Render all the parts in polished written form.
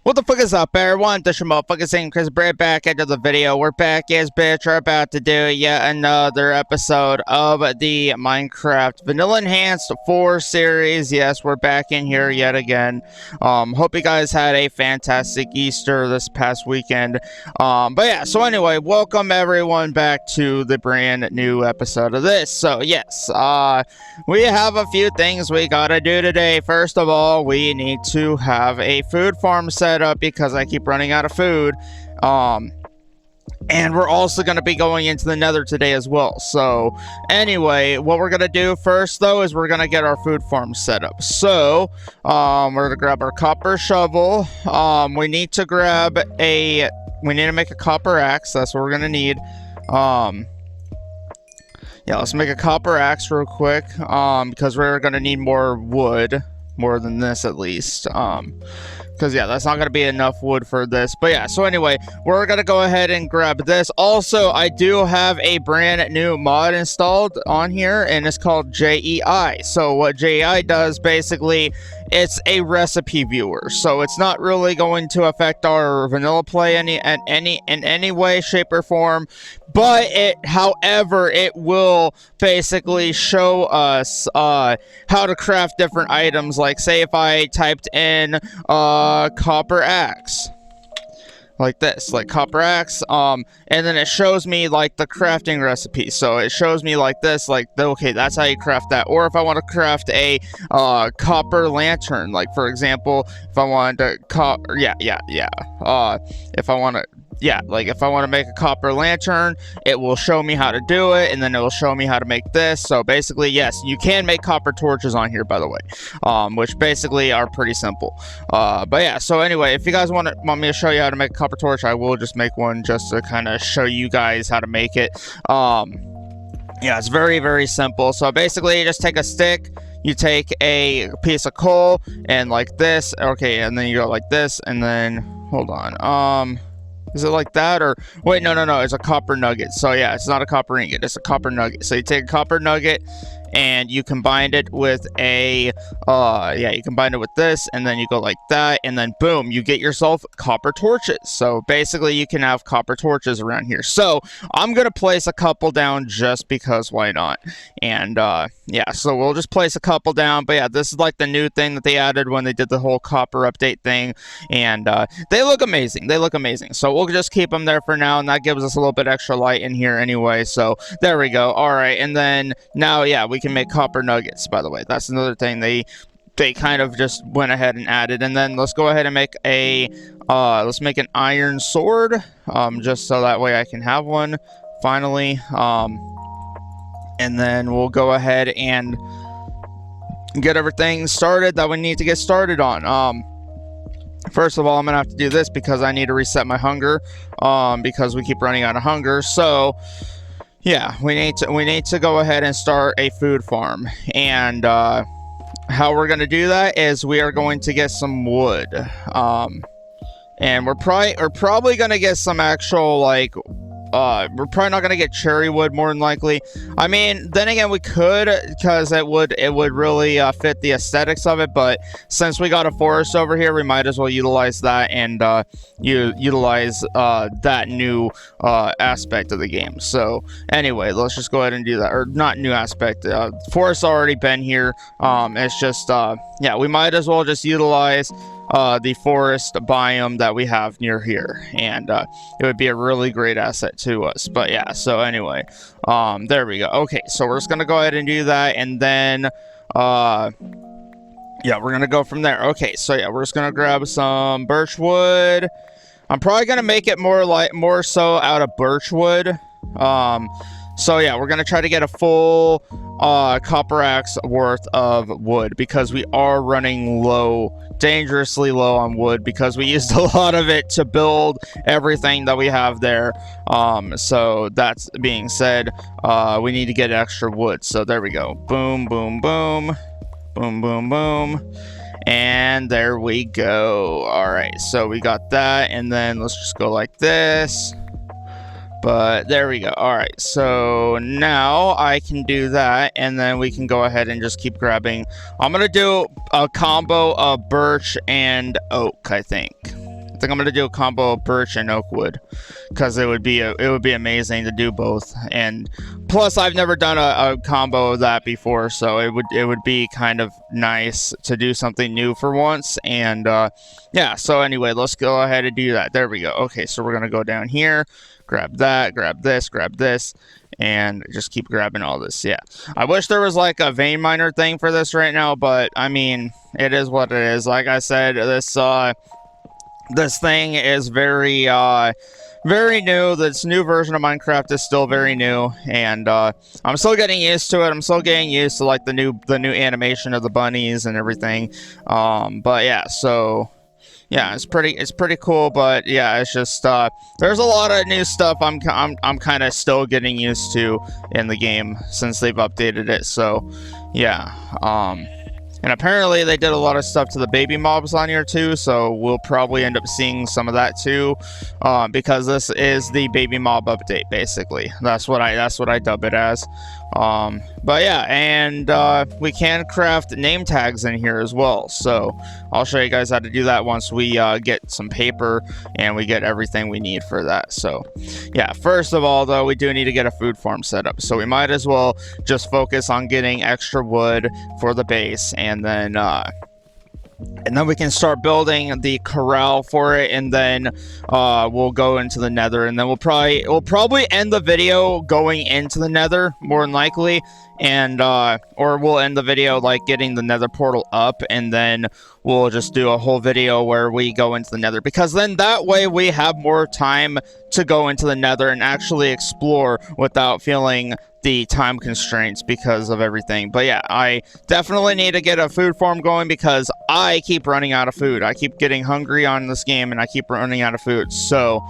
What the fuck is up, everyone? This your motherfucking same Chris Brad back into the video. We're back, yes, bitch. We're about to do yet another episode of the Minecraft Vanilla Enhanced 4 series. Yes, we're back in here yet again. Hope you guys had a fantastic Easter this past weekend. But yeah, so anyway, welcome everyone back to the brand new episode of this. So yes, we have a few things we gotta do today. First of all, we need to have a food farm set up because I keep running out of food. And we're also going to be going into the nether today as well. So anyway, what we're going to do first though is we're going to get our food farm set up. So we're going to grab our copper shovel. We need to make a copper axe. That's what we're going to need. Yeah, let's make a copper axe real quick, because we're going to need more wood, more than this at least. Because yeah, that's not going to be enough wood for this. But yeah, so anyway, we're going to go ahead and grab this. Also, I do have a brand new mod installed on here, and it's called JEI. So what JEI does, basically, it's a recipe viewer. So it's not really going to affect our vanilla play in any way, shape, or form. But however, it will basically show us how to craft different items. Like, say if I typed in copper axe, like this, like copper axe, and then it shows me like the crafting recipe. So it shows me like this, like, okay, that's how you craft that. Or if I want to craft a copper lantern, like for example, if I wanted to if I want to make a copper lantern, it will show me how to do it, and then it will show me how to make this. So basically, yes, you can make copper torches on here, by the way, which basically are pretty simple. But yeah, so anyway, if you guys want me to show you how to make a copper torch, I will just make one just to kind of show you guys how to make it. Yeah, it's very, very simple. So basically, you just take a stick, you take a piece of coal, and like this, okay, and then you go like this, and then, hold on, is it like that? Or wait, no, it's a copper nugget. So yeah, it's not a copper ingot, it's a copper nugget. So you take a copper nugget and you combine it with a you combine it with this, and then you go like that, and then boom, you get yourself copper torches. So basically you can have copper torches around here. So I'm gonna place a couple down just because why not. And yeah, so we'll just place a couple down. But yeah, this is like the new thing that they added when they did the whole copper update thing, and they look amazing. So we'll just keep them there for now, and that gives us a little bit extra light in here anyway. So there we go. All right, and then now, yeah, we can make copper nuggets, by the way. That's another thing they kind of just went ahead and added. And then let's go ahead and make a let's make an iron sword, just so that way I can have one finally. And then we'll go ahead and get everything started that we need to get started on. First of all, I'm gonna have to do this because I need to reset my hunger, because we keep running out of hunger. So yeah, we need to go ahead and start a food farm. And how we're gonna do that is we are going to get some wood, and we're probably gonna get some actual, like, we're probably not gonna get cherry wood, more than likely. I mean, then again, we could, because it would really fit the aesthetics of it. But since we got a forest over here, we might as well utilize that and utilize that new aspect of the game. So anyway, let's just go ahead and do that. Or not new aspect. Forest's already been here. It's just yeah, we might as well just utilize the forest biome that we have near here, and it would be a really great asset to us. But yeah, so anyway, there we go. Okay, so we're just gonna go ahead and do that, and then yeah, we're gonna go from there. Okay, so yeah, we're just gonna grab some birch wood. I'm probably gonna make it more so out of birch wood. So yeah, we're gonna try to get a full copper axe worth of wood, because we are running low, dangerously low on wood, because we used a lot of it to build everything that we have there. So that's being said, we need to get extra wood. So there we go. Boom, boom, boom. Boom, boom, boom. And there we go. All right, so we got that, and then let's just go like this. But there we go. All right, so now I can do that, and then we can go ahead and just keep grabbing. I'm gonna do a combo of birch and oak, I think. I'm gonna do a combo of birch and oak wood, because it would be amazing to do both. And plus, I've never done a combo of that before, so it would be kind of nice to do something new for once. And yeah, so anyway, let's go ahead and do that. There we go. Okay, so we're gonna go down here, grab that, grab this, and just keep grabbing all this. Yeah, I wish there was like a vein miner thing for this right now, but I mean, it is what it is. Like I said, this thing is very new. This new version of Minecraft is still very new, and I'm still getting used to it. I'm still getting used to like the new animation of the bunnies and everything. But yeah, so yeah, it's pretty cool. But yeah, it's just there's a lot of new stuff I'm kind of still getting used to in the game since they've updated it. So yeah, and apparently they did a lot of stuff to the baby mobs on here too, so we'll probably end up seeing some of that too, because this is the baby mob update, basically. That's what I dub it as. But yeah, and we can craft name tags in here as well, so I'll show you guys how to do that once we get some paper and we get everything we need for that. So yeah, first of all though, we do need to get a food farm set up, so we might as well just focus on getting extra wood for the base, and then we can start building the corral for it, and then we'll go into the nether, and then we'll probably end the video going into the nether, more than likely, and or we'll end the video like getting the nether portal up, and then we'll just do a whole video where we go into the nether, because then that way we have more time to go into the nether and actually explore without feeling the time constraints because of everything. But yeah, I definitely need to get a food farm going because I keep running out of food. I keep getting hungry on this game and I keep running out of food. So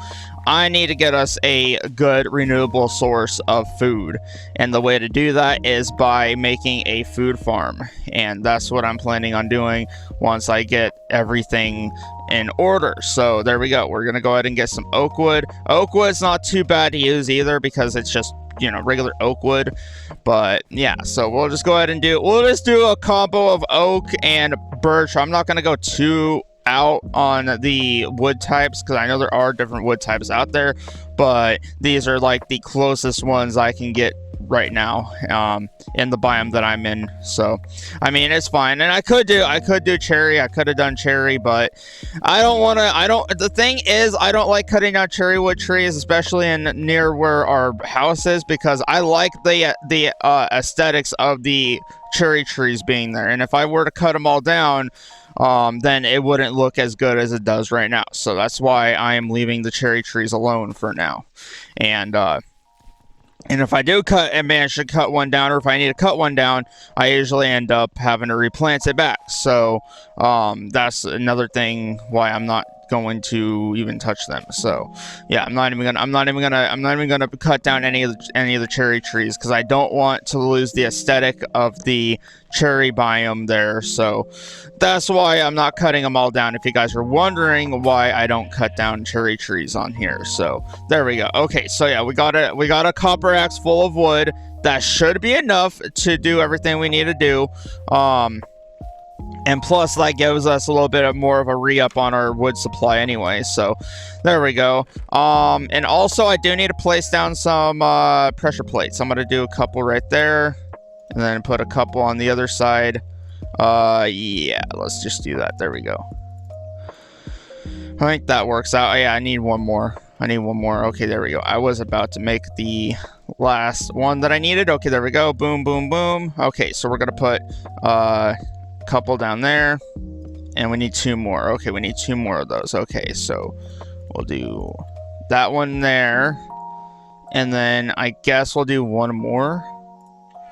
I need to get us a good renewable source of food. And the way to do that is by making a food farm. And that's what I'm planning on doing once I get everything in order. So there we go. We're going to go ahead and get some oak wood. Oak wood's not too bad to use either because it's just, you know, regular oak wood. But yeah, so we'll just go ahead and do a combo of oak and birch. I'm not going to go too out on the wood types because I know there are different wood types out there, but these are like the closest ones I can get right now in the biome that I'm in. So I mean, it's fine. And I could do cherry. I could have done cherry, but the thing is, I don't like cutting down cherry wood trees, especially in near where our house is, because I like the aesthetics of the cherry trees being there, and if I were to cut them all down, then it wouldn't look as good as it does right now. So that's why I am leaving the cherry trees alone for now. And if I do cut and manage to cut one down, or if I need to cut one down, I usually end up having to replant it back. So that's another thing why I'm not going to even touch them. So yeah, I'm not even gonna cut down any of the cherry trees because I don't want to lose the aesthetic of the cherry biome there. So that's why I'm not cutting them all down, if you guys are wondering why I don't cut down cherry trees on here. So there we go. Okay, so yeah, we got a copper axe full of wood. That should be enough to do everything we need to do. And plus, that gives us a little bit more of a re-up on our wood supply anyway. So there we go. And also, I do need to place down some pressure plates. I'm going to do a couple right there, and then put a couple on the other side. Yeah, let's just do that. There we go. I think that works out. Oh, yeah, I need one more. Okay, there we go. I was about to make the last one that I needed. Okay, there we go. Boom, boom, boom. Okay, so we're going to put couple down there, and we need two more. Okay, we need two more of those. Okay, so we'll do that one there, and then I guess we'll do one more.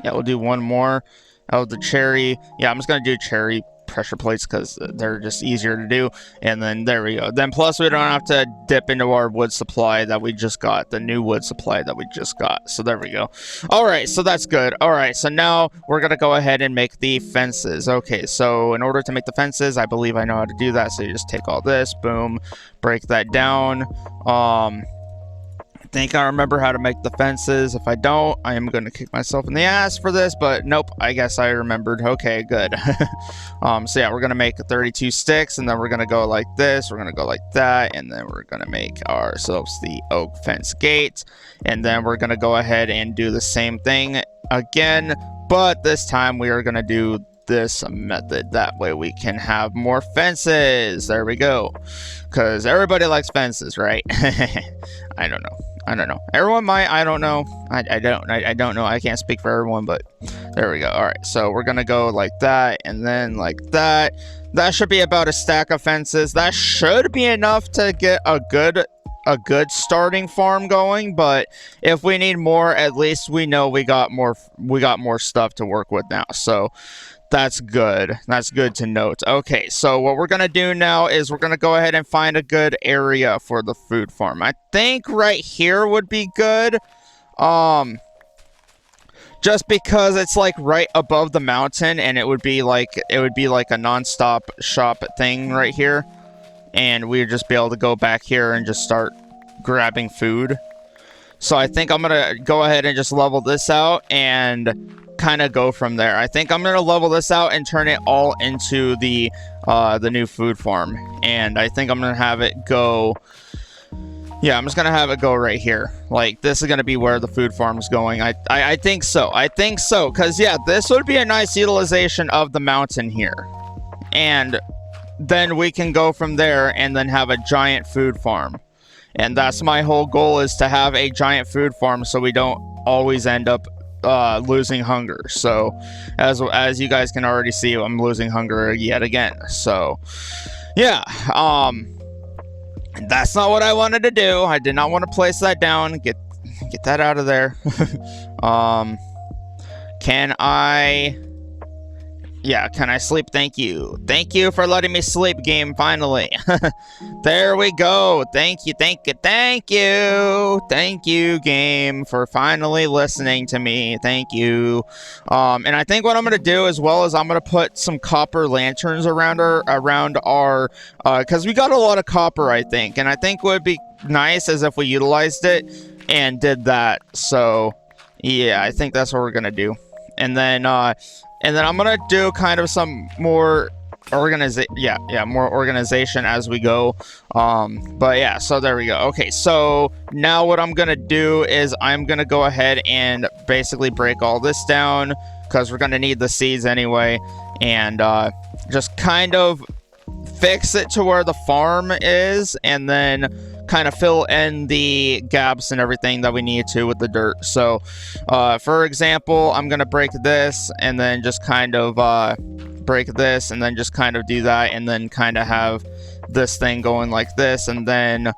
Yeah, we'll do one more of the cherry. Yeah, I'm just gonna do cherry pressure plates because they're just easier to do. And then there we go. Then plus we don't have to dip into our wood supply that we just got, the new wood supply that we just got. So there we go. All right, so that's good. All right, so now we're gonna go ahead and make the fences. Okay, so in order to make the fences, I believe I know how to do that. So you just take all this, boom, break that down. I think I remember how to make the fences. If I don't, I am going to kick myself in the ass for this, but nope, I guess I remembered. Okay, good. So yeah, we're going to make 32 sticks, and then we're going to go like this, we're going to go like that, and then we're going to make ourselves the oak fence gate, and then we're going to go ahead and do the same thing again, but this time we are going to do this method. That way we can have more fences. There we go. Because everybody likes fences, right? I don't know. Everyone might. I don't know. I don't know. I can't speak for everyone, but there we go. All right. So we're going to go like that and then like that. That should be about a stack of fences. That should be enough to get a good starting farm going, but if we need more, at least we know we got more stuff to work with now. So that's good. That's good to note. Okay, so what we're going to do now is we're going to go ahead and find a good area for the food farm. I think right here would be good. Just because it's like right above the mountain, and it would be like a non-stop shop thing right here. And we'd just be able to go back here and just start grabbing food. So I think I'm going to go ahead and just level this out and kind of go from there. I think I'm going to level this out and turn it all into the new food farm. And I think I'm going to have it go... Yeah, I'm just going to have it go right here. Like, this is going to be where the food farm is going. I think so. I think so. Because, yeah, this would be a nice utilization of the mountain here. And then we can go from there and then have a giant food farm. And that's my whole goal, is to have a giant food farm so we don't always end up losing hunger. So as you guys can already see, I'm losing hunger yet again. So yeah, that's not what I wanted to do. I did not want to place that down. Get that out of there. Can I... Yeah, can I sleep? Thank you. Thank you for letting me sleep, game, finally. There we go. Thank you, thank you, thank you. Thank you, game, for finally listening to me. Thank you. And I think what I'm going to do as well is I'm going to put some copper lanterns around our because we got a lot of copper, I think. And I think what would be nice is if we utilized it and did that. So, yeah, I think that's what we're going to do. And then I'm gonna do kind of some more more organization as we go. But yeah, so there we go. Okay, so now what I'm gonna do is I'm gonna go ahead and basically break all this down, because we're gonna need the seeds anyway, and just kind of fix it to where the farm is, and then kind of fill in the gaps and everything that we need to with the dirt. So for example, I'm gonna break this and then just kind of break this and then just kind of do that, and then kind of have this thing going like this. And then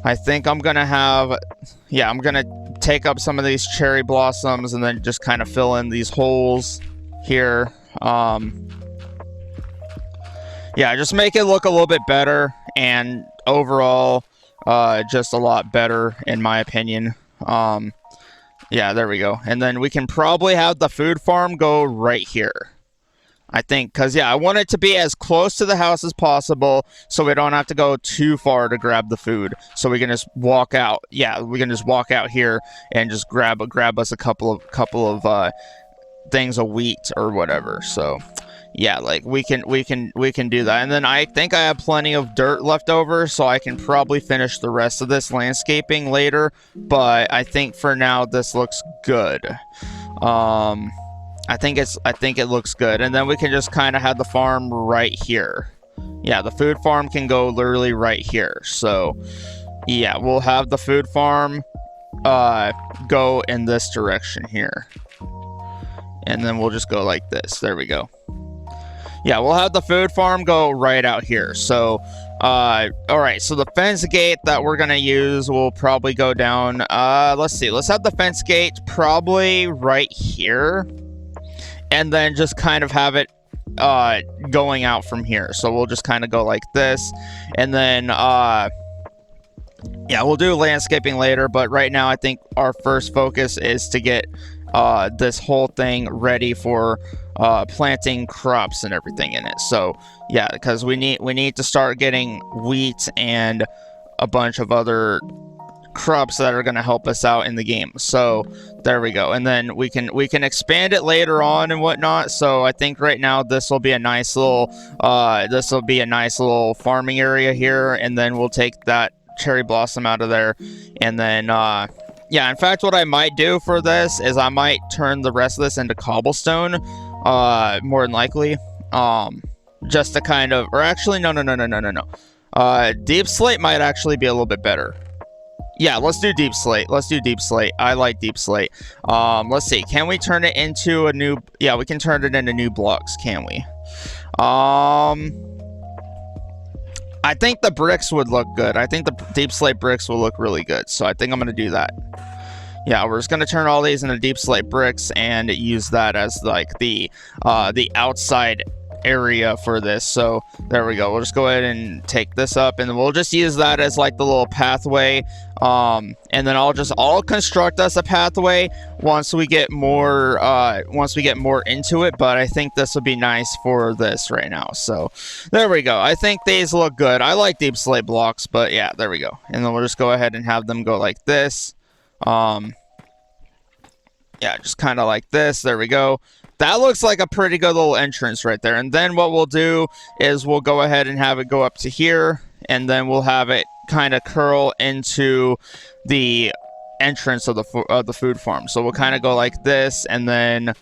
I think I'm gonna have, yeah, I'm gonna take up some of these cherry blossoms and then just kind of fill in these holes here. Yeah, just make it look a little bit better, and overall just a lot better in my opinion. Yeah, there we go. And then we can probably have the food farm go right here, I think, because yeah, I want it to be as close to the house as possible, so we don't have to go too far to grab the food. So we can just walk out. Yeah, we can just walk out here and just grab us a couple of things of wheat or whatever. So yeah, like we can do that. And then I think I have plenty of dirt left over, so I can probably finish the rest of this landscaping later. But I think for now this looks good. I think it looks good. And then we can just kind of have the farm right here. Yeah, the food farm can go literally right here. So yeah, we'll have the food farm go in this direction here. And then we'll just go like this. There we go. Yeah, we'll have the food farm go right out here. So, all right. So the fence gate that we're going to use will probably go down. Let's see. Let's have the fence gate probably right here. And then just kind of have it going out from here. So we'll just kind of go like this, and then yeah, we'll do landscaping later, but right now I think our first focus is to get this whole thing ready for planting crops and everything in it. So yeah, because we need to start getting wheat and a bunch of other crops that are going to help us out in the game. So there we go, and then we can expand it later on and whatnot. So I think right now this will be a nice little farming area here, and then we'll take that cherry blossom out of there, and then yeah, in fact, what I might do for this is I might turn the rest of this into cobblestone, more than likely, just to kind of, or actually no, deep slate might actually be a little bit better. Yeah, let's do deep slate. I like deep slate. Let's see. Can we turn it into a new... Yeah, we can turn it into new blocks, can we? I think the bricks would look good. I think the deep slate bricks will look really good. So I think I'm going to do that. Yeah, we're just going to turn all these into deep slate bricks and use that as like the outside area for this. So there we go. We'll just go ahead and take this up, and then we'll just use that as like the little pathway, and then I'll construct us a pathway once we get more into it. But I think this would be nice for this right now. So there we go. I think these look good. I like deep slate blocks, but yeah, there we go. And then we'll just go ahead and have them go like this. Yeah, just kind of like this. There we go. That looks like a pretty good little entrance right there. And then what we'll do is we'll go ahead and have it go up to here, and then we'll have it kind of curl into the entrance of the food farm. So we'll kind of go like this, and then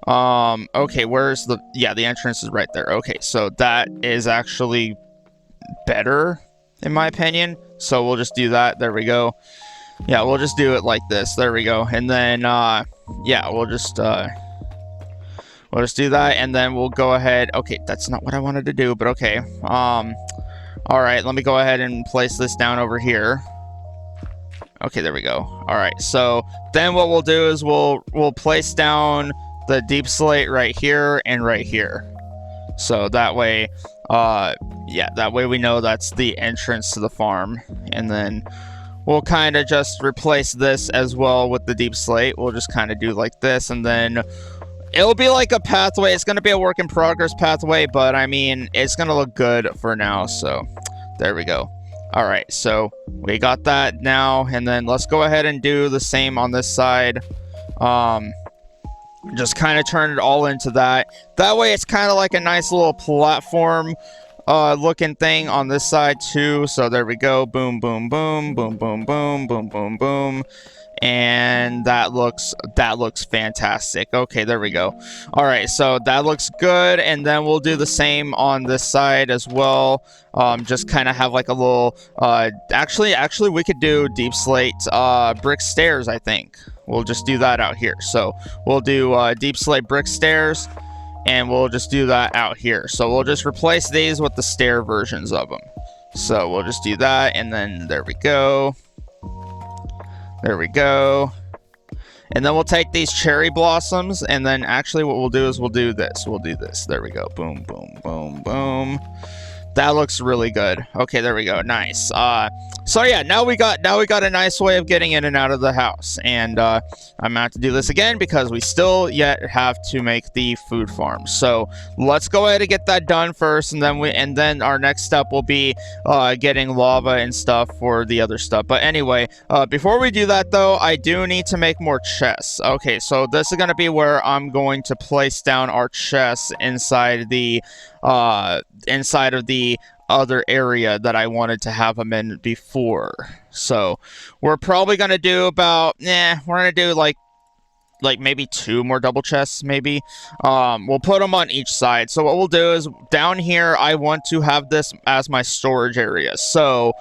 okay, where's the... Yeah, the entrance is right there. Okay, so that is actually better in my opinion. So we'll just do that. There we go. Yeah, we'll just do it like this. There we go. And then yeah, we'll just do that, and then we'll go ahead... Okay, that's not what I wanted to do, but okay. All right, let me go ahead and place this down over here. Okay, there we go. All right, so then what we'll do is we'll place down the deep slate right here and right here. So that way, yeah, that way we know that's the entrance to the farm. And then we'll kind of just replace this as well with the deep slate. We'll just kind of do like this, and then it'll be like a pathway. It's going to be a work in progress pathway, but I mean, it's going to look good for now. So there we go. All right, so we got that now, and then let's go ahead and do the same on this side. Just kind of turn it all into that. That way it's kind of like a nice little platform looking thing on this side too. So there we go. Boom, boom, boom, boom, boom, boom, boom, boom, boom. And that looks fantastic. Okay, there we go. All right, so that looks good, and then we'll do the same on this side as well. Just kind of have like a little actually we could do deep slate brick stairs. I think we'll just do that out here. So we'll do deep slate brick stairs, and we'll just do that out here. So we'll just replace these with the stair versions of them. So we'll just do that, and then there we go. There we go. And then we'll take these cherry blossoms, and then actually what we'll do is we'll do this. We'll do this. There we go. Boom, boom, boom, boom. That looks really good. Okay, there we go. Nice. So yeah, now we got a nice way of getting in and out of the house. And I'm gonna have to do this again because we still yet have to make the food farm. So let's go ahead and get that done first, and then our next step will be getting lava and stuff for the other stuff. But anyway, before we do that though, I do need to make more chests. Okay, so this is gonna be where I'm going to place down our chests inside the other area that I wanted to have them in before. So we're probably gonna do about we're gonna do like maybe 2 more double chests, maybe. We'll put them on each side. So what we'll do is down here I want to have this as my storage area. So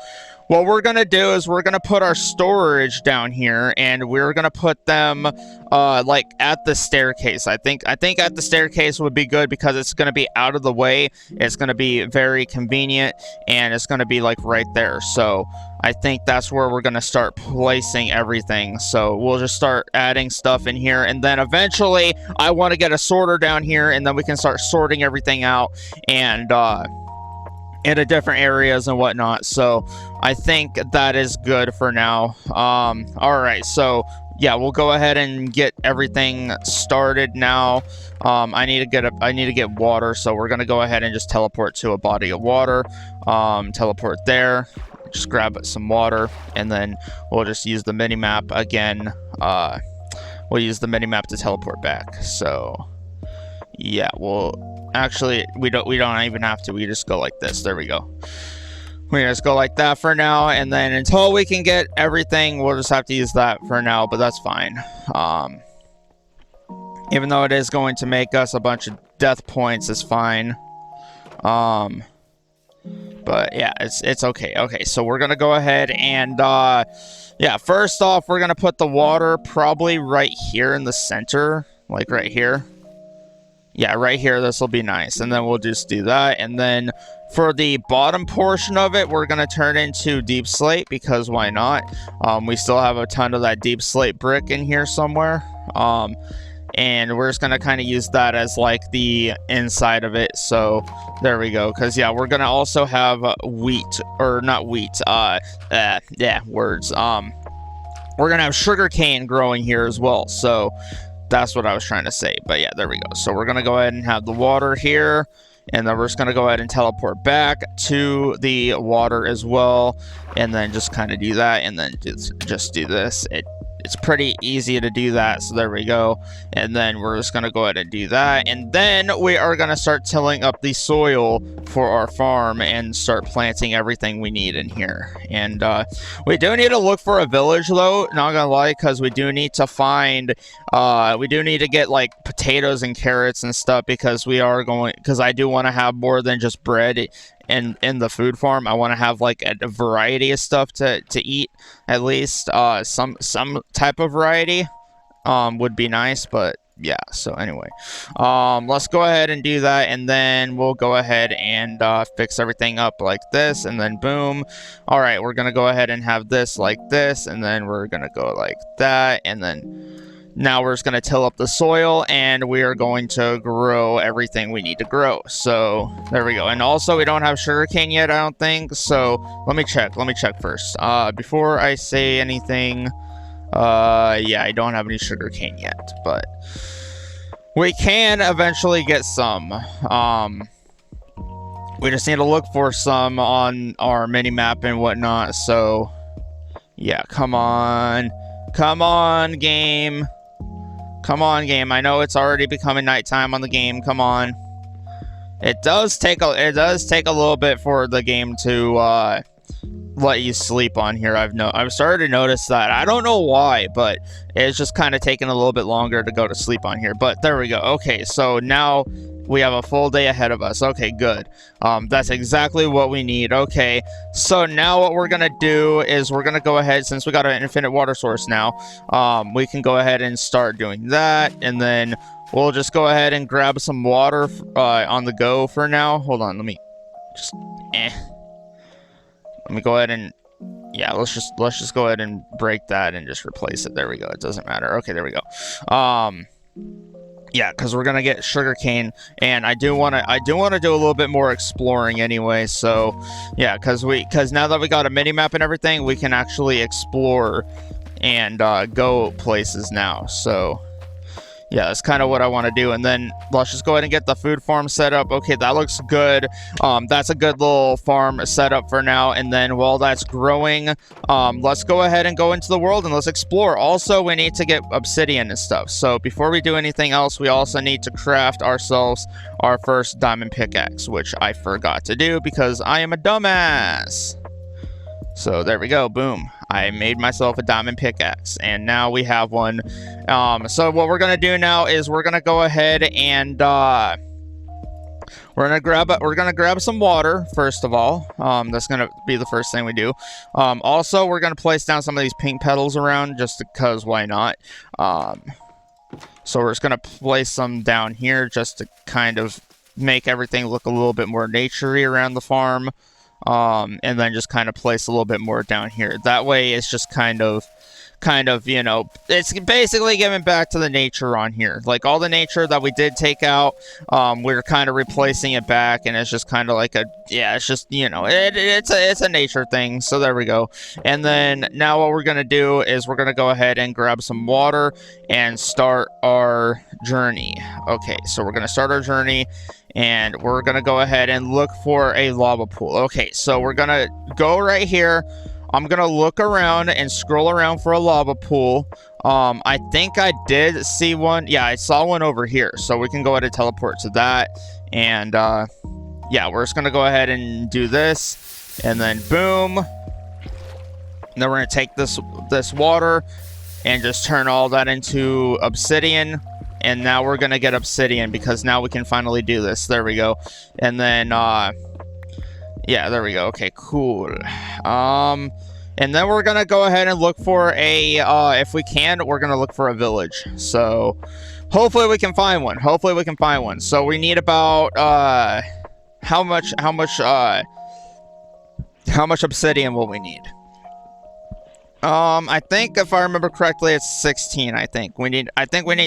what we're gonna do is we're gonna put our storage down here, and we're gonna put them like at the staircase. I think at the staircase would be good because it's gonna be out of the way. It's gonna be very convenient, and it's gonna be like right there. So I think that's where we're going to start placing everything. So we'll just start adding stuff in here. And then eventually I want to get a sorter down here, and then we can start sorting everything out and into different areas and whatnot. So I think that is good for now. All right. So yeah, we'll go ahead and get everything started now. I need to get water. So we're going to go ahead and just teleport to a body of water. Teleport there. Just grab some water, and then we'll just use the mini map again. We'll use the mini map to teleport back. So yeah, we'll actually we don't even have to. We just go like this. There we go. We just go like that for now, and then until we can get everything, we'll just have to use that for now. But that's fine. Even though it is going to make us a bunch of death points, it's fine. But yeah, it's okay. Okay, so we're gonna go ahead and yeah, first off, we're gonna put the water probably right here in the center, like right here. Yeah, right here. This will be nice, and then we'll just do that. And then for the bottom portion of it, we're gonna turn into deep slate, because why not? We still have a ton of that deep slate brick in here somewhere. And we're just gonna kind of use that as like the inside of it. So there we go. Because yeah, we're gonna also have wheat, or not wheat. Yeah, words. We're gonna have sugar cane growing here as well. So that's what I was trying to say. But yeah, there we go. So we're gonna go ahead and have the water here, and then we're just gonna go ahead and teleport back to the water as well, and then just kind of do that, and then just do this. It's pretty easy to do that, so there we go. And then we're just going to go ahead and do that. And then we are going to start tilling up the soil for our farm and start planting everything we need in here. And we do need to look for a village, though, not going to lie, because we do need to find, we do need to get, like, potatoes and carrots and stuff, because I do want to have more than just bread in the food farm. I want to have like a variety of stuff to eat, at least some type of variety would be nice. But yeah, so anyway, let's go ahead and do that, and then we'll go ahead and fix everything up like this, and then boom. All right, we're gonna go ahead and have this like this, and then we're gonna go like that, and then now we're just going to till up the soil, and we are going to grow everything we need to grow. So there we go. And also, we don't have sugarcane yet, I don't think. So let me check first. Before I say anything, yeah, I don't have any sugarcane yet, but we can eventually get some. We just need to look for some on our mini map and whatnot. So yeah, come on, game. Come on, game. I know it's already becoming nighttime on the game. Come on. It does take a little bit for the game to let you sleep on here. I've started to notice that. I don't know why, but it's just kind of taking a little bit longer to go to sleep on here. But there we go. Okay, so now we have a full day ahead of us. Okay, good. That's exactly what we need. Okay, so now what we're gonna do is we're gonna go ahead, since we got an infinite water source now, we can go ahead and start doing that, and then we'll just go ahead and grab some water on the go for now. Hold on, let me go ahead and, yeah, let's just go ahead and break that and just replace it. There we go. It doesn't matter. Okay, there we go. Yeah, because we're gonna get sugarcane, and I do want to do a little bit more exploring anyway. So yeah, because now that we got a mini map and everything, we can actually explore and go places now. So yeah, that's kind of what I want to do. And then let's just go ahead and get the food farm set up. Okay, that looks good. That's a good little farm setup for now. And then while that's growing, let's go ahead and go into the world and let's explore. Also, we need to get obsidian and stuff. So before we do anything else, we also need to craft ourselves our first diamond pickaxe, which I forgot to do because I am a dumbass. So there we go, boom. I made myself a diamond pickaxe, and now we have one. So what we're gonna do now is we're gonna go ahead and we're gonna grab some water first of all. That's gonna be the first thing we do. Also, we're gonna place down some of these pink petals around just because why not? So we're just gonna place some down here just to kind of make everything look a little bit more naturey around the farm. and then just kind of place a little bit more down here. That way it's just kind of, you know, it's basically giving back to the nature on here. Like all the nature that we did take out, we're kind of replacing it back, and it's just kind of like a, yeah, it's just, you know, it's a nature thing. So there we go. And then now what we're gonna do is we're gonna go ahead and grab some water and start our journey. Okay, so we're gonna start our journey, and we're gonna go ahead and look for a lava pool. Okay, so we're gonna go right here. I'm gonna look around and scroll around for a lava pool. I think I did see one. Yeah, I saw one over here. So we can go ahead and teleport to that. And yeah, we're just gonna go ahead and do this. And then boom. And then we're gonna take this water and just turn all that into obsidian. And now we're gonna get obsidian because now we can finally do this. There we go. And then yeah, there we go. Okay, cool. And then we're gonna go ahead and look for a, if we can, we're gonna look for a village. So, hopefully we can find one. Hopefully we can find one. So we need about, how much obsidian will we need? I think if I remember correctly, it's 16. I think we need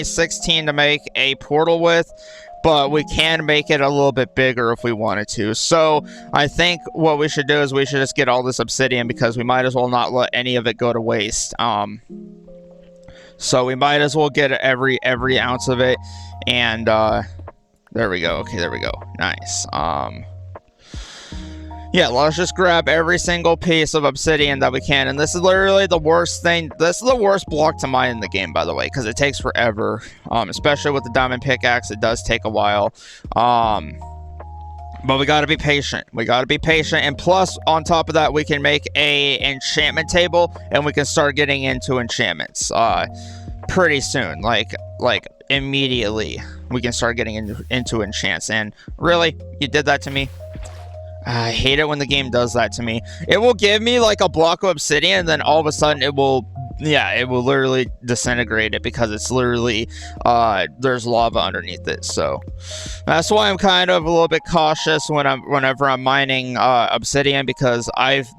16 to make a portal with. But we can make it a little bit bigger if we wanted to. So I think what we should do is we should just get all this obsidian because we might as well not let any of it go to waste. So we might as well get every ounce of it. And there we go. Okay, there we go. Nice. Yeah, let's just grab every single piece of obsidian that we can. And this is literally the worst thing. This is the worst block to mine in the game, by the way, because it takes forever. Especially with the diamond pickaxe, it does take a while. But we gotta be patient. We gotta be patient. And plus, on top of that, we can make a enchantment table, and we can start getting into enchantments pretty soon. Like immediately, we can start getting into enchants. And really, you did that to me? I hate it when the game does that to me. It will give me like a block of obsidian, and then all of a sudden it will, yeah, it will literally disintegrate it because it's literally, there's lava underneath it. So that's why I'm kind of a little bit cautious whenever I'm mining obsidian, because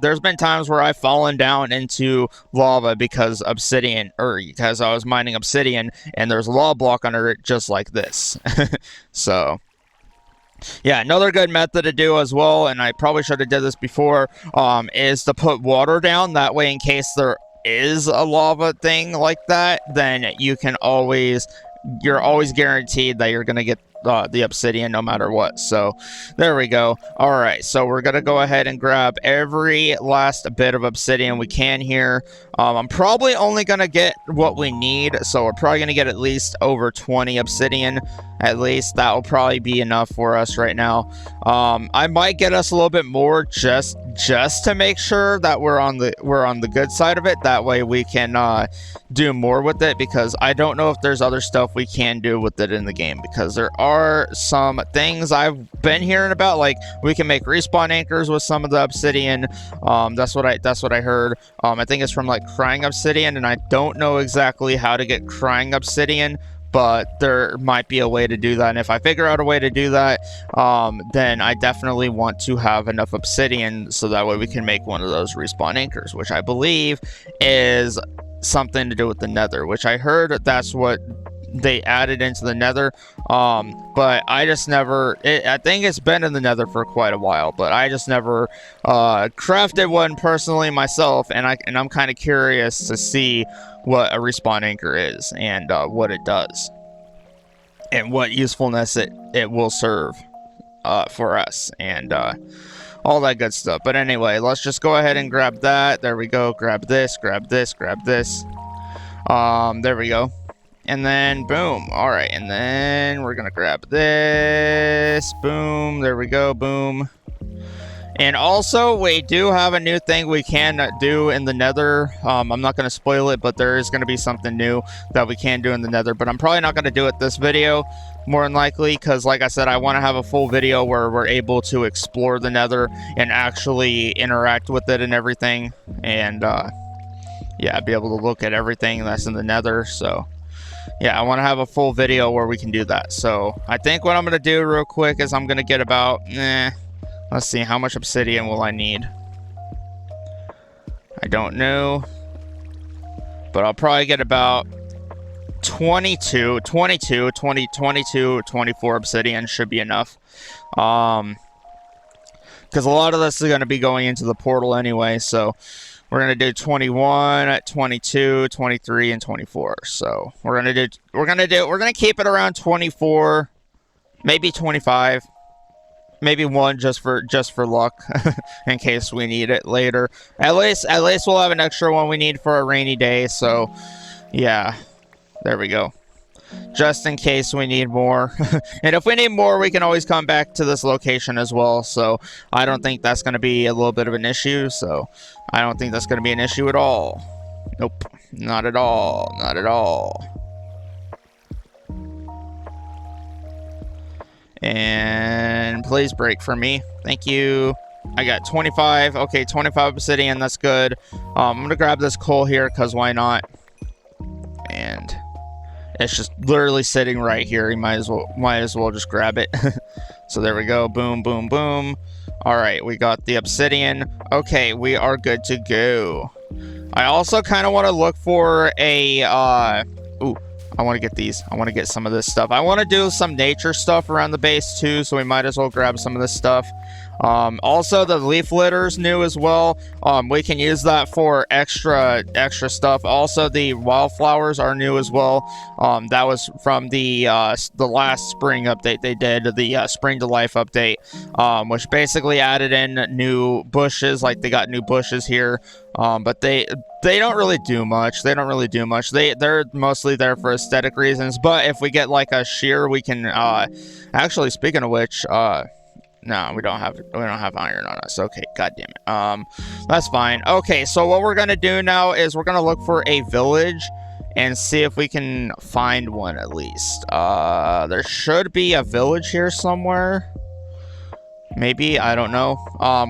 there's been times where I've fallen down into lava because I was mining obsidian and there's a lava block under it just like this. So yeah, another good method to do as well, and I probably should have did this before, is to put water down. That way, in case there is a lava thing like that, then you're always guaranteed that you're gonna get the obsidian no matter what. So there we go. All right, so we're gonna go ahead and grab every last bit of obsidian we can here. I'm probably only gonna get what we need, so we're probably gonna get at least over 20 obsidian. At least that will probably be enough for us right now. I might get us a little bit more just to make sure that we're on the good side of it. That way we can do more with it, because I don't know if there's other stuff we can do with it in the game, because there are some things I've been hearing about, like we can make respawn anchors with some of the obsidian. That's what I heard. I think it's from like crying obsidian, and I don't know exactly how to get crying obsidian, but there might be a way to do that. And if I figure out a way to do that, then I definitely want to have enough obsidian so that way we can make one of those respawn anchors, which I believe is something to do with the nether, which I heard that's what they added into the nether. But I just never, I think it's been in the nether for quite a while, but I just never crafted one personally myself, and I'm kind of curious to see what a respawn anchor is, and what it does, and what usefulness it will serve for us, and all that good stuff. But anyway, let's just go ahead and grab that. There we go. Grab this, grab this, grab this. There we go. And then boom. All right, and then we're gonna grab this. Boom. There we go. Boom. And also, we do have a new thing we can do in the nether. I'm not going to spoil it, but there is going to be something new that we can do in the nether. But I'm probably not going to do it this video, more than likely, because like I said, I want to have a full video where we're able to explore the nether and actually interact with it and everything. And, yeah, be able to look at everything that's in the nether. So yeah, I want to have a full video where we can do that. So I think what I'm going to do real quick is I'm going to get about, Let's see, how much obsidian will I need? I don't know. But I'll probably get about 22, 24 obsidian should be enough. Because a lot of this is going to be going into the portal anyway, so we're going to do 21, 22, 23, and 24. So we're going to keep it around 24, maybe 25. Maybe one just for luck, in case we need it later. At least we'll have an extra one we need for a rainy day. So, yeah, there we go. Just in case we need more, and if we need more, we can always come back to this location as well. So I don't think that's going to be a little bit of an issue. So I don't think that's going to be an issue at all. Nope, not at all, not at all. And please break for me. Thank you. I got 25. Okay, 25 obsidian. That's good. I'm going to grab this coal here because why not? And it's just literally sitting right here. You might as well just grab it. So there we go. Boom, boom, boom. All right, we got the obsidian. Okay, we are good to go. I also kind of want to look for a... Ooh. I want to get these. I want to get some of this stuff. I want to do some nature stuff around the base too, so we might as well grab some of this stuff. Also, the leaf litter is new as well. We can use that for extra stuff. Also, the wildflowers are new as well. That was from the last spring update they did, the Spring to Life update, which basically added in new bushes. Like they got new bushes here, but they don't really do much. They don't really do much. They're mostly there for aesthetic reasons. But if we get like a shear, we can actually, speaking of which, no, we don't have iron on us. Okay, god damn it. That's fine. Okay, so what we're gonna do now is we're gonna look for a village and see if we can find one at least. There should be a village here somewhere. Maybe, I don't know.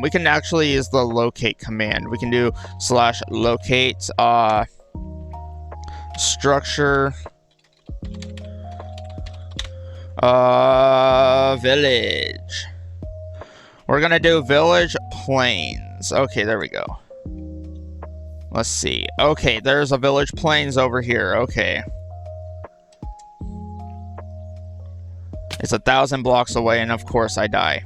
We can actually use the locate command. We can do /locate structure village. We're gonna do village plains. Okay, there we go. Let's see. Okay, there's a village plains over here. Okay. It's 1,000 blocks away, and of course I die.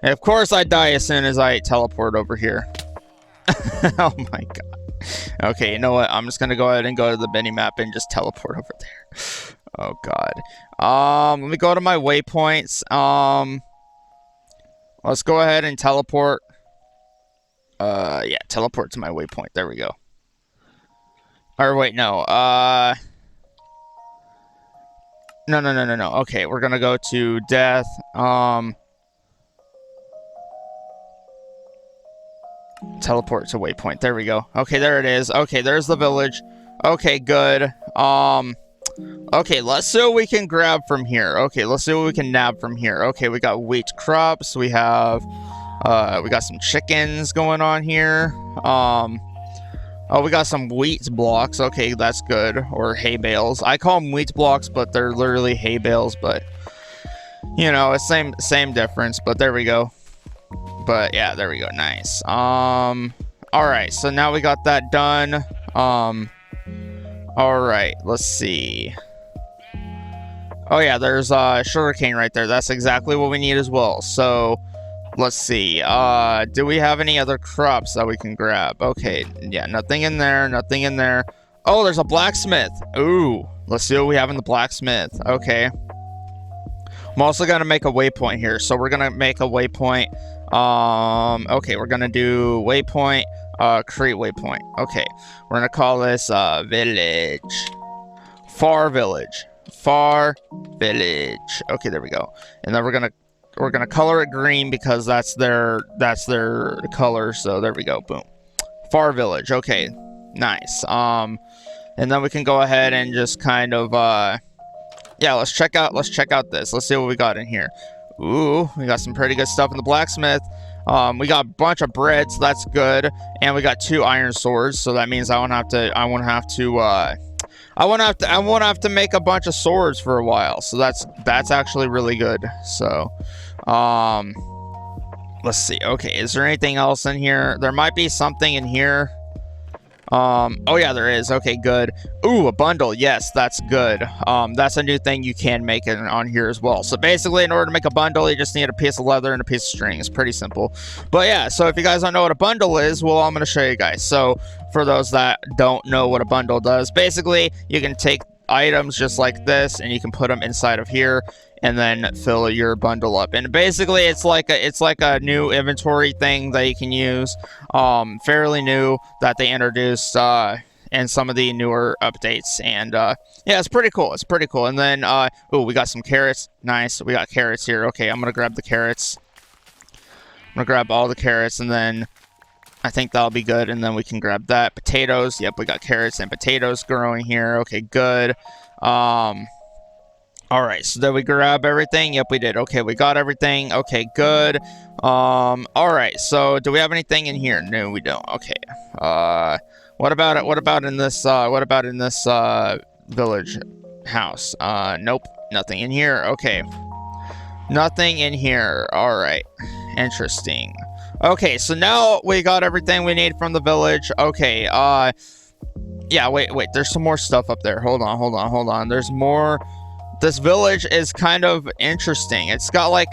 And of course I die as soon as I teleport over here. Oh my god. Okay, you know what? I'm just gonna go ahead and go to the mini-map and just teleport over there. Oh god. Let me go to my waypoints. Let's go ahead and teleport. Yeah, teleport to my waypoint. There we go. Or wait, no. No. Okay, we're gonna go to death. Teleport to waypoint. There we go. Okay, there it is. Okay, there's the village. Okay, good. Okay, let's see what we can grab from here. Okay, let's see what we can nab from here. Okay, we got wheat crops. We have, we got some chickens going on here. Oh, we got some wheat blocks. Okay, that's good. Or hay bales. I call them wheat blocks, but they're literally hay bales. But, you know, it's same difference. But there we go. But, yeah, there we go. Nice. Alright, so now we got that done. Alright, let's see. Oh, yeah, there's sugarcane right there. That's exactly what we need as well. So... let's see. Do we have any other crops that we can grab? Okay, yeah, nothing in there, nothing in there. Oh, there's a blacksmith. Ooh, let's see what we have in the blacksmith. Okay. I'm also gonna make a waypoint here, so we're gonna make a waypoint. Okay, we're gonna do waypoint, create waypoint. Okay, we're gonna call this village. Far village. Far village. Okay, there we go. And then we're gonna color it green because that's their color. So there we go. Boom. Far village. Okay. Nice. And then we can go ahead and just kind of yeah, let's check out this. Let's see what we got in here. Ooh, we got some pretty good stuff in the blacksmith. We got a bunch of bread, so that's good. And we got 2 iron swords, so that means I won't have to make a bunch of swords for a while. So that's actually really good. So Let's see. Okay, is there anything else in here? There might be something in here. Oh yeah, there is. Okay, good. Ooh, a bundle. Yes, that's good. That's a new thing you can make it on here as well. So basically, in order to make a bundle, you just need a piece of leather and a piece of string. It's pretty simple. But yeah, so if you guys don't know what a bundle is, well, I'm going to show you guys. So for those that don't know what a bundle does, basically, you can take items just like this and you can put them inside of here and then fill your bundle up. And basically it's like a new inventory thing that you can use, fairly new, that they introduced in some of the newer updates. And yeah, it's pretty cool. It's pretty cool. And then oh, we got some carrots. Nice. We got carrots here. Okay, I'm gonna grab the carrots. I'm gonna grab all the carrots, and then I think that'll be good. And then we can grab that. Potatoes. Yep, we got carrots and potatoes growing here. Okay, good. All right, so did we grab everything? Yep, we did. Okay, we got everything. Okay, good. All right, so do we have anything in here? No, we don't. Okay. What about it? What about in this village house? Nope, nothing in here. Okay. Nothing in here. All right. Interesting. Okay, so now we got everything we need from the village. Okay, yeah, wait, there's some more stuff up there. Hold on. There's more. This village is kind of interesting. It's got like,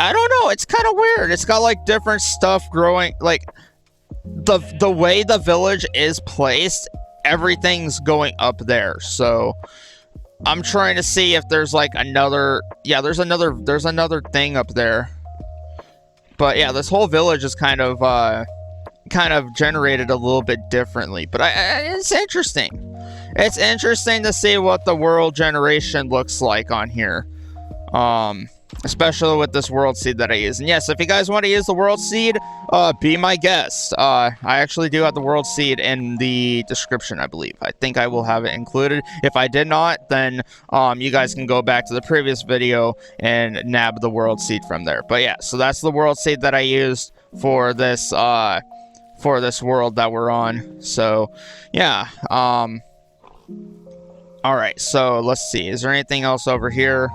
I don't know, it's kind of weird. It's got like different stuff growing, like the way the village is placed, everything's going up there. So I'm trying to see if there's like another, yeah, there's another thing up there. But yeah, this whole village is kind of generated a little bit differently, but it's interesting. It's interesting to see what the world generation looks like on here, especially with this world seed that I use. And yes, if you guys want to use the world seed, be my guest. I actually do have the world seed in the description, I believe. I think I will have it included. If I did not, then you guys can go back to the previous video and nab the world seed from there. But yeah, so that's the world seed that I used for this world that we're on. So yeah, all right, so let's see. Is there anything else over here?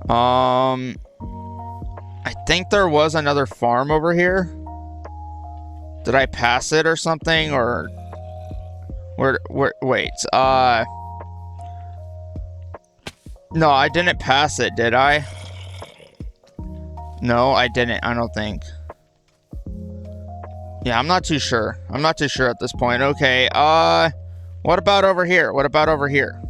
I think there was another farm over here. Did I pass it or something? Or wait. No, I didn't pass it, did I? No, I didn't. I don't think. Yeah, I'm not too sure. I'm not too sure at this point. Okay, what about over here? What about over here?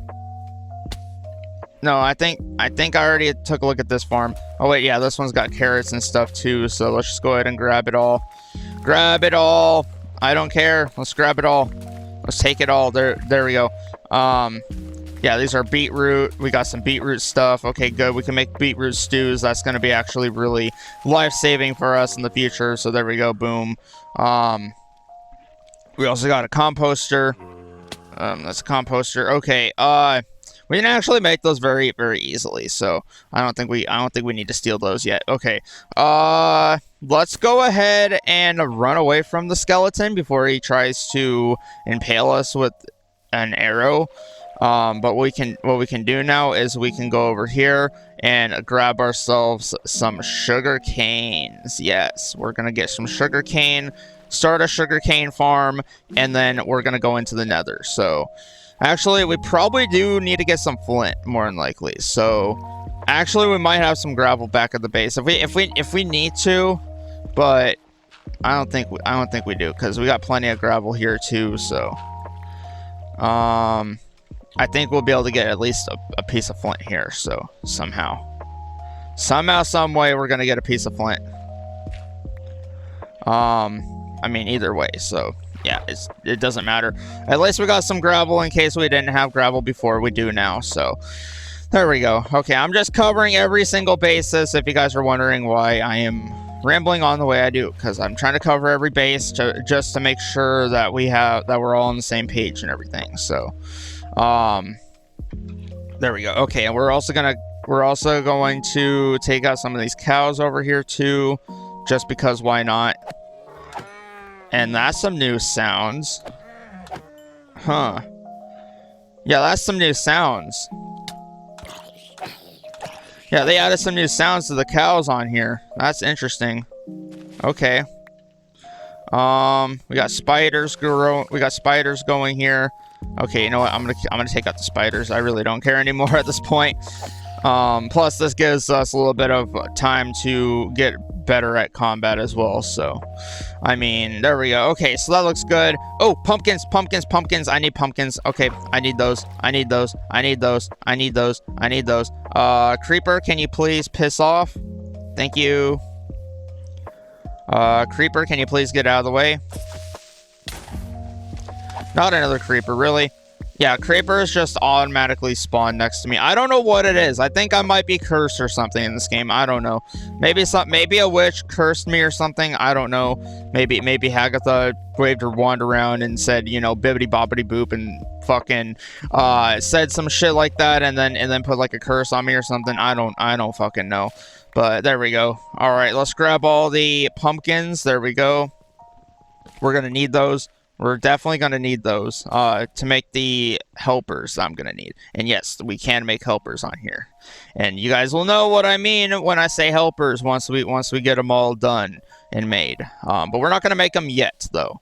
No, I think I already took a look at this farm. Oh wait, yeah, this one's got carrots and stuff too, so let's just go ahead and grab it all. Grab it all. I don't care. Let's grab it all. Let's take it all. There we go. Yeah, these are beetroot. We got some beetroot stuff. Okay, good. We can make beetroot stews. That's going to be actually really life-saving for us in the future. So there we go. Boom. We also got a composter. That's a composter. Okay. We can actually make those very, very easily. So I don't think we need to steal those yet. Okay. Let's go ahead and run away from the skeleton before he tries to impale us with an arrow. But what we can do now is we can go over here and grab ourselves some sugar canes. Yes, we're gonna get some sugar cane, start a sugar cane farm, and then we're gonna go into the nether. So actually we probably do need to get some flint, more than likely. So actually we might have some gravel back at the base if we need to, but I don't think we do, because we got plenty of gravel here too. So I think we'll be able to get at least a piece of flint here. So somehow, some way, we're gonna get a piece of flint. I mean, either way. So yeah, it doesn't matter. At least we got some gravel in case we didn't have gravel before. We do now. So there we go. Okay, I'm just covering every single basis. If you guys are wondering why I am rambling on the way I do, because I'm trying to cover every base just to make sure that we're all on the same page and everything. So there we go. Okay, and we're also going to take out some of these cows over here too, just because why not? And that's some new sounds. Huh. Yeah, that's some new sounds. Yeah, they added some new sounds to the cows on here. That's interesting. Okay. We got spiders going here. Okay, you know what? I'm gonna take out the spiders. I really don't care anymore at this point. Plus this gives us a little bit of time to get better at combat as well. So, I mean, there we go. Okay, so that looks good. Oh, pumpkins. I need pumpkins. Okay, I need those. Creeper, can you please piss off? Thank you. Creeper, can you please get out of the way? Not another creeper, really? Yeah, creepers just automatically spawn next to me. I don't know what it is. I think I might be cursed or something in this game. I don't know. Maybe a witch cursed me or something. I don't know. Maybe Hagatha waved her wand around and said, you know, bibbity boppity boop and fucking said some shit like that and then put like a curse on me or something. I don't fucking know. But there we go. All right, let's grab all the pumpkins. There we go. We're gonna need those. We're definitely going to need those to make the helpers I'm going to need. And yes, we can make helpers on here. And you guys will know what I mean when I say helpers once we get them all done and made. But we're not going to make them yet, though.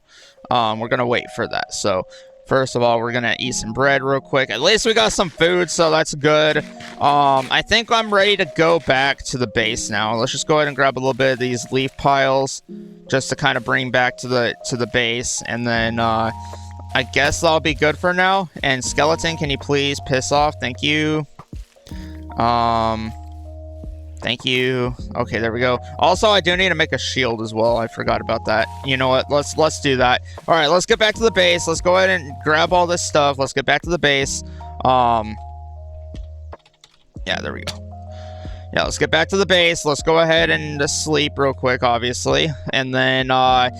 We're going to wait for that. So, first of all, we're going to eat some bread real quick. At least we got some food, so that's good. I think I'm ready to go back to the base now. Let's just go ahead and grab a little bit of these leaf piles just to kind of bring back to the base. And then I guess I'll be good for now. And skeleton, can you please piss off? Thank you. Thank you. Okay, there we go. Also, I do need to make a shield as well. I forgot about that. You know what? Let's do that. All right, let's get back to the base. Let's go ahead and grab all this stuff. Let's get back to the base. Yeah, there we go. Yeah, let's get back to the base. Let's go ahead and sleep real quick, obviously. And then I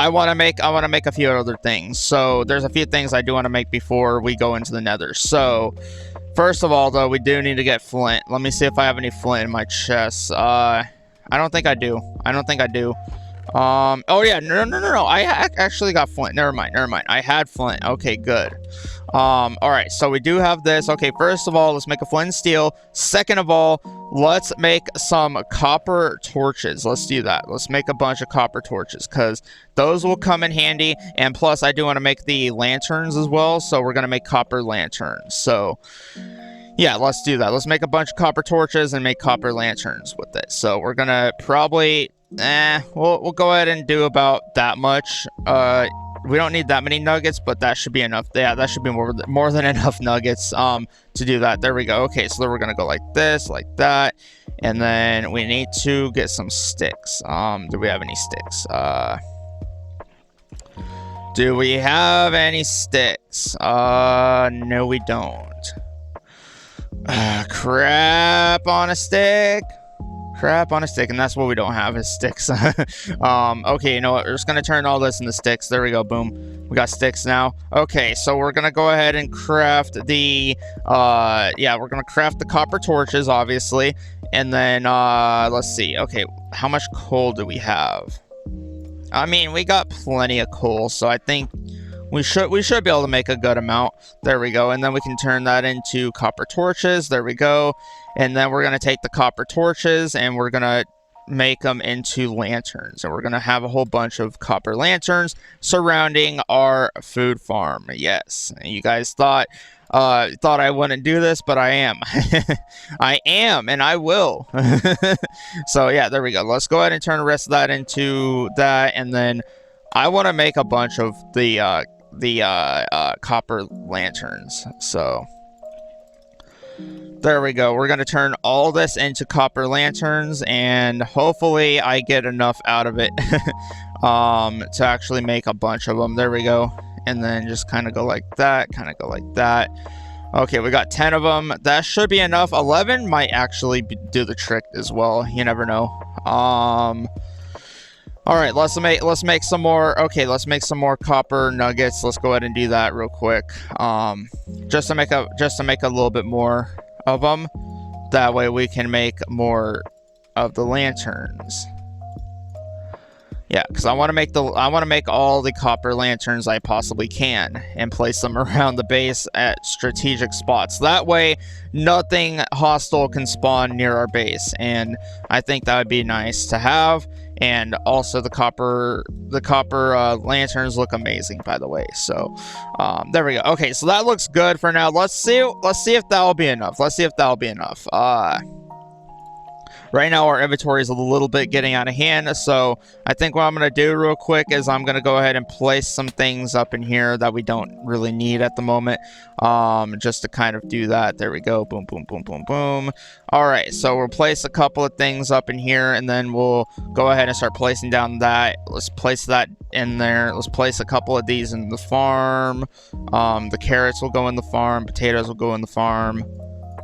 want to make a few other things. So there's a few things I do want to make before we go into the nether. So first of all, though, we do need to get flint. Let me see if I have any flint in my chest. I don't think I do. Oh yeah, no. I actually got flint. Never mind. I had flint. Okay, good. All right, so we do have this. Okay, first of all, let's make a flint and steel. Second of all, let's make some copper torches. Let's do that. Let's make a bunch of copper torches because those will come in handy. And plus, I do want to make the lanterns as well. So we're gonna make copper lanterns. So yeah, let's do that. Let's make a bunch of copper torches and make copper lanterns with it. So we're gonna probably we'll go ahead and do about that much. We don't need that many nuggets, but that should be enough. Yeah, that should be more than enough nuggets to do that. There we go. Okay, so then we're gonna go like this, like that, and then we need to get some sticks. Do we have any sticks? Do we have any sticks? No, we don't. Crap on a stick. And that's what we don't have is sticks. Okay, you know what? We're just gonna turn all this into sticks. There we go. Boom. We got sticks now. Okay, so we're gonna go ahead and craft the we're gonna craft the copper torches, obviously. And then let's see. Okay, how much coal do we have? I mean, we got plenty of coal, so I think we should be able to make a good amount. There we go. And then we can turn that into copper torches. There we go. And then we're going to take the copper torches and we're going to make them into lanterns. And we're going to have a whole bunch of copper lanterns surrounding our food farm. Yes. You guys thought I wouldn't do this, but I am. I am, and I will. So yeah, there we go. Let's go ahead and turn the rest of that into that. And then I want to make a bunch of the copper lanterns. So there we go. We're going to turn all this into copper lanterns, and hopefully I get enough out of it to actually make a bunch of them. There we go. And then just kind of go like that, Okay, we got 10 of them. That should be enough. 11 might actually do the trick as well. You never know. All right, let's make some more. Okay, let's make some more copper nuggets. Let's go ahead and do that real quick. Just to make a little bit more of them. That way we can make more of the lanterns. Yeah, because I want to make all the copper lanterns I possibly can and place them around the base at strategic spots. That way, nothing hostile can spawn near our base, and I think that would be nice to have. And also, the copper lanterns look amazing, by the way. So, there we go. Okay, so that looks good for now. Let's see if that'll be enough. Right now, our inventory is a little bit getting out of hand, so I think what I'm going to do real quick is I'm going to go ahead and place some things up in here that we don't really need at the moment, just to kind of do that. There we go. Boom, boom, boom, boom, boom. All right, so we'll place a couple of things up in here, and then we'll go ahead and start placing down that. Let's place that in there. Let's place a couple of these in the farm. The carrots will go in the farm. Potatoes will go in the farm.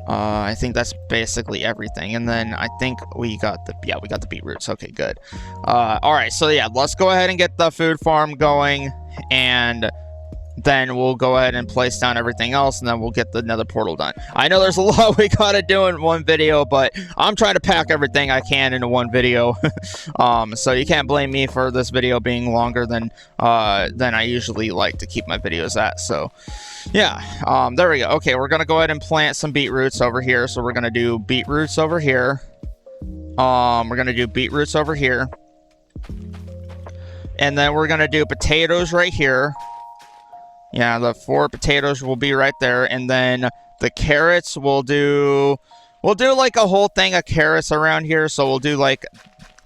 I think that's basically everything. And then I think we got the beetroots. Okay, good. All right, so yeah, let's go ahead and get the food farm going, and then we'll go ahead and place down everything else, and then we'll get the nether portal done. I know there's a lot we gotta do in one video, but I'm trying to pack everything I can into one video. So you can't blame me for this video being longer than I usually like to keep my videos at. So yeah, there we go. Okay, we're gonna go ahead and plant some beetroots over here. So we're gonna do beetroots over here. We're gonna do beetroots over here, and then we're gonna do potatoes right here. Yeah, the 4 potatoes will be right there, and then the carrots we'll do like a whole thing of carrots around here. So we'll do like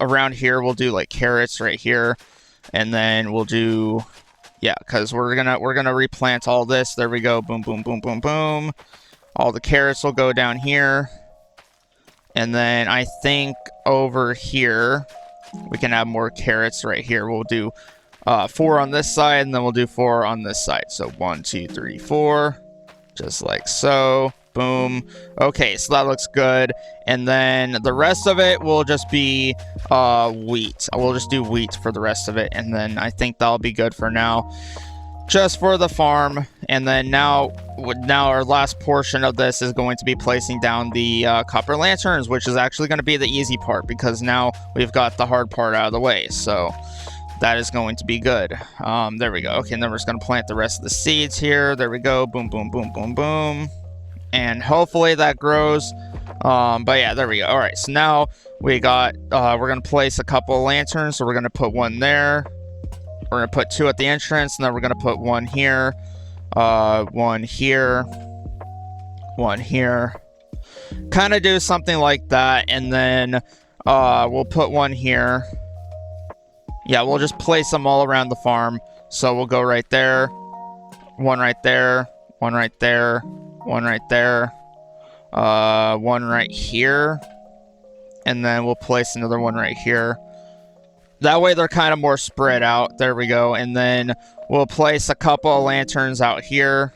around here, we'll do like carrots right here, and then we'll do, yeah, because we're gonna replant all this. There we go. Boom, boom, boom, boom, boom. All the carrots will go down here, and then I think over here we can have more carrots right here. We'll do 4 on this side, and then we'll do 4 on this side. So 1, 2, 3, 4, just like so. Boom. Okay, so that looks good. And then the rest of it will just be wheat. We'll just do wheat for the rest of it, and then I think that'll be good for now, just for the farm. And then now our last portion of this is going to be placing down the copper lanterns, which is actually going to be the easy part, because now we've got the hard part out of the way. So that is going to be good. There we go. Okay, and then we're just going to plant the rest of the seeds here. There we go. Boom, boom, boom, boom, boom. And hopefully that grows. But yeah, there we go. All right, so now we got, we're going to place a couple of lanterns. So we're going to put one there. We're going to put 2 at the entrance, and then we're going to put 1 here, 1 here, 1 here. Kind of do something like that, and then we'll put 1 here. Yeah, we'll just place them all around the farm. So we'll go right there, 1 right there, 1 right there, 1 right there, 1 right here, and then we'll place another 1 right here. That way they're kind of more spread out. There we go. And then we'll place a couple of lanterns out here.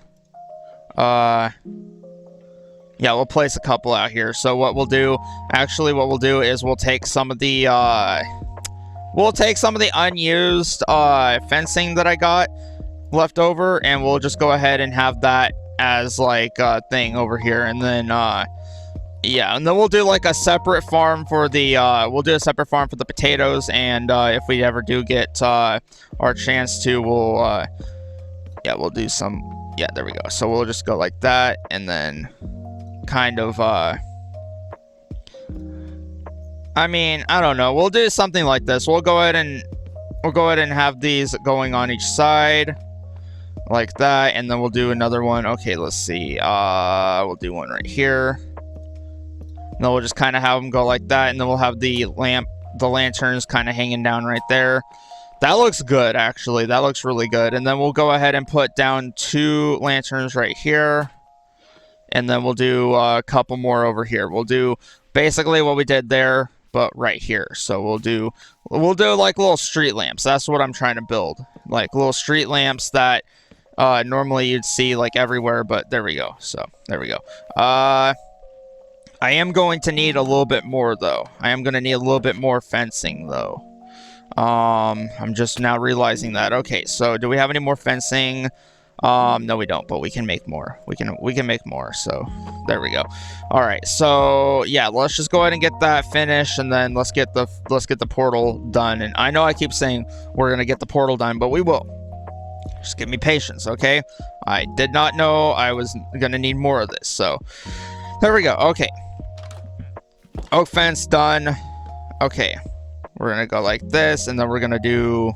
Yeah, we'll place a couple out here. So what we'll do is we'll take some of the unused fencing that I got left over, and we'll just go ahead and have that as like a thing over here. And then yeah, and then we'll do like a separate farm for the potatoes, and if we ever do get our chance to, we'll we'll do some, yeah, there we go. So we'll just go like that, and then kind of I mean, I don't know. We'll do something like this. We'll go ahead and have these going on each side like that, and then we'll do another one. Okay, let's see. We'll do one right here. And then we'll just kind of have them go like that, and then we'll have the lanterns kind of hanging down right there. That looks good, actually. That looks really good. And then we'll go ahead and put down 2 lanterns right here, and then we'll do a couple more over here. We'll do basically what we did there, but right here. So we'll do like little street lamps. That's what I'm trying to build, like little street lamps that normally you'd see like everywhere. But there we go. So there we go. I am going to need a little bit more, though. I am going to need a little bit more fencing, though. I'm just now realizing that. Okay, so do we have any more fencing? No, we don't, but we can make more. We can make more. So there we go. All right. So yeah, let's just go ahead and get that finished, and then let's get the portal done. And I know I keep saying we're gonna get the portal done, but we will. Just give me patience, okay? I did not know I was gonna need more of this. So there we go. Okay. Oak fence done. Okay. We're gonna go like this, and then we're gonna do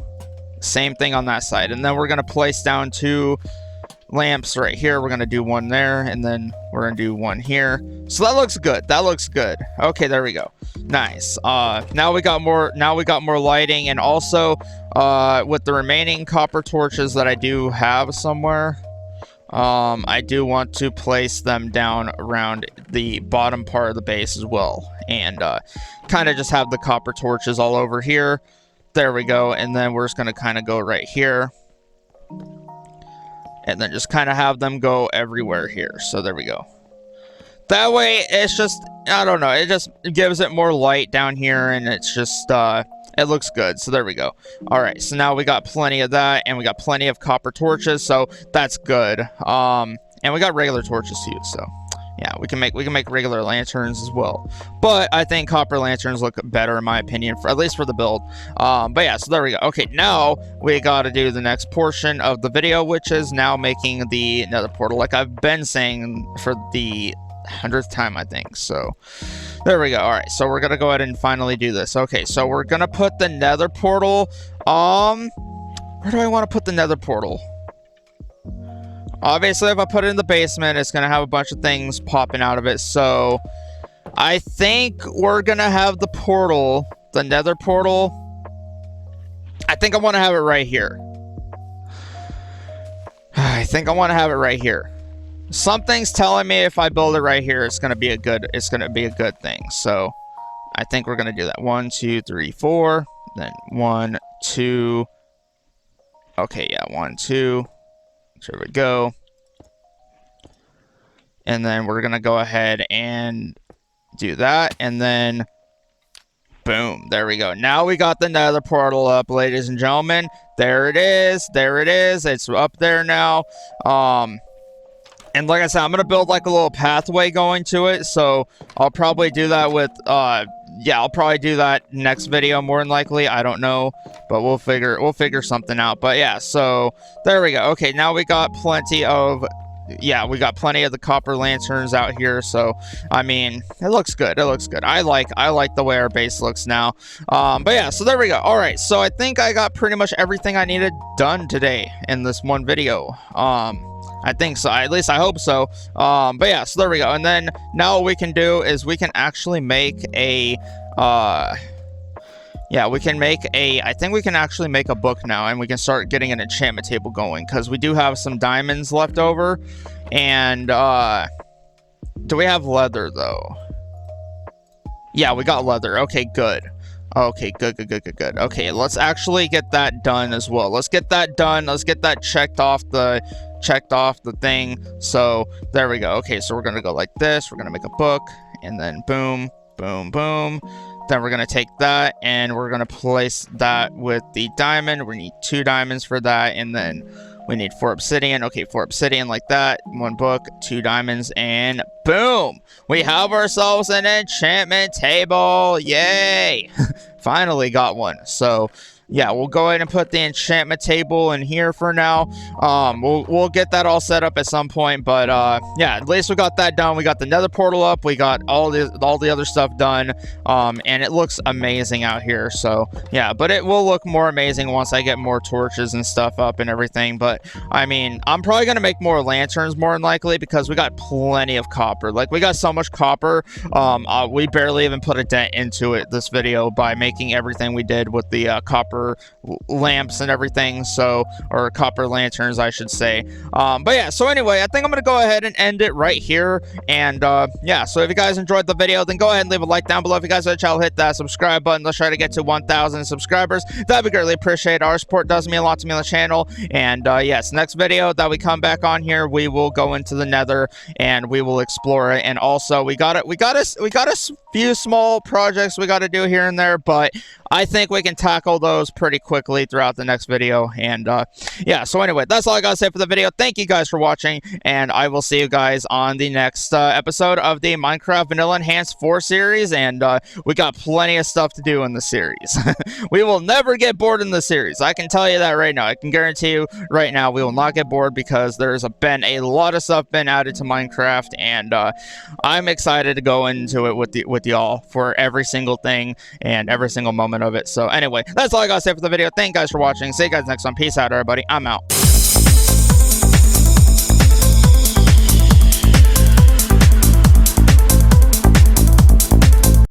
same thing on that side, and then we're gonna place down 2 lamps right here. We're gonna do 1 there, and then we're gonna do 1 here. So that looks good. That looks good. Okay, there we go. Nice. Now we got more lighting, and also with the remaining copper torches that I do have somewhere, I do want to place them down around the bottom part of the base as well, and kind of just have the copper torches all over here. There we go. And then we're just going to kind of go right here. And then just kind of have them go everywhere here. So there we go. That way, it's just, I don't know, it just gives it more light down here. And it's just, it looks good. So there we go. All right. So now we got plenty of that. And we got plenty of copper torches. So that's good. And we got regular torches too. So yeah, we can make regular lanterns as well, but I think copper lanterns look better in my opinion, for at least for the build. But yeah, so there we go. Okay, now we got to do the next portion of the video, which is now making the nether portal, like I've been saying for the 100th time, I think. So there we go. All right, so we're gonna go ahead and finally do this. Okay, so we're gonna put the nether portal. Where do I want to put the nether portal? Obviously, if I put it in the basement, it's going to have a bunch of things popping out of it. So I think we're going to have the portal, the nether portal. I think I want to have it right here. I think I want to have it right here. Something's telling me if I build it right here, it's going to be a good thing. So I think we're going to do that. 1, 2, 3, 4. Then 1, 2. Okay, yeah, 1, 2. There we go. And then we're going to go ahead and do that. And then, boom, there we go. Now we got the nether portal up, ladies and gentlemen. There it is. There it is. It's up there now. And like I said, I'm going to build like a little pathway going to it. So I'll probably do that with, yeah, I'll probably do that next video more than likely. I don't know, but we'll figure something out. But yeah, so there we go. Okay, now we got plenty of, yeah, we got plenty of the copper lanterns out here. So I mean, it looks good. It looks good. I like the way our base looks now. But yeah, so there we go. All right, so I think I got pretty much everything I needed done today in this one video. I think so. At least I hope so. But yeah, so there we go. And then now what we can do is we can actually make a, yeah, we can make a, I think we can actually make a book now, and we can start getting an enchantment table going, because we do have some diamonds left over. And, do we have leather though? Yeah, we got leather. Okay, good. Okay, good. Okay, let's actually get that done as well. Let's get that done. Let's get that checked off the thing. So there we go. Okay, so we're gonna go like this. We're gonna make a book, and then boom, boom, boom. Then we're gonna take that and we're gonna place that with the diamond. We need 2 diamonds for that, and then we need 4 obsidian. Okay, 4 obsidian like that. 1 book, 2 diamonds, and boom! We have ourselves an enchantment table. Yay! Finally got one. So yeah, we'll go ahead and put the enchantment table in here for now. We'll get that all set up at some point, but yeah, at least we got that done. We got the nether portal up. We got all the other stuff done, and it looks amazing out here. So yeah, but it will look more amazing once I get more torches and stuff up and everything. But I mean, I'm probably gonna make more lanterns more than likely, because we got plenty of copper. Like, we got so much copper. We barely even put a dent into it this video by making everything we did with the copper lamps and everything, so, or copper lanterns I should say. But yeah, so anyway, I think I'm gonna go ahead and end it right here. And yeah, so if you guys enjoyed the video, then go ahead and leave a like down below. If you guys are the channel, hit that subscribe button. Let's try to get to 1,000 subscribers. That'd be greatly appreciated. Our support does mean a lot to me on the channel. And yes, next video that we come back on here, we will go into the nether and we will explore it. And also we got a few small projects we got to do here and there, but I think we can tackle those goes pretty quickly throughout the next video. And yeah, so anyway, that's all I gotta say for the video. Thank you guys for watching, and I will see you guys on the next episode of the Minecraft Vanilla Enhanced 4 series. And we got plenty of stuff to do in the series. We will never get bored in the series. I can tell you that right now. I can guarantee you right now we will not get bored, because there's been a lot of stuff been added to Minecraft, and I'm excited to go into it with y'all for every single thing and every single moment of it. So anyway, that's all I gotta say for the video. Thank you guys for watching. See you guys next time. Peace out, everybody. I'm out.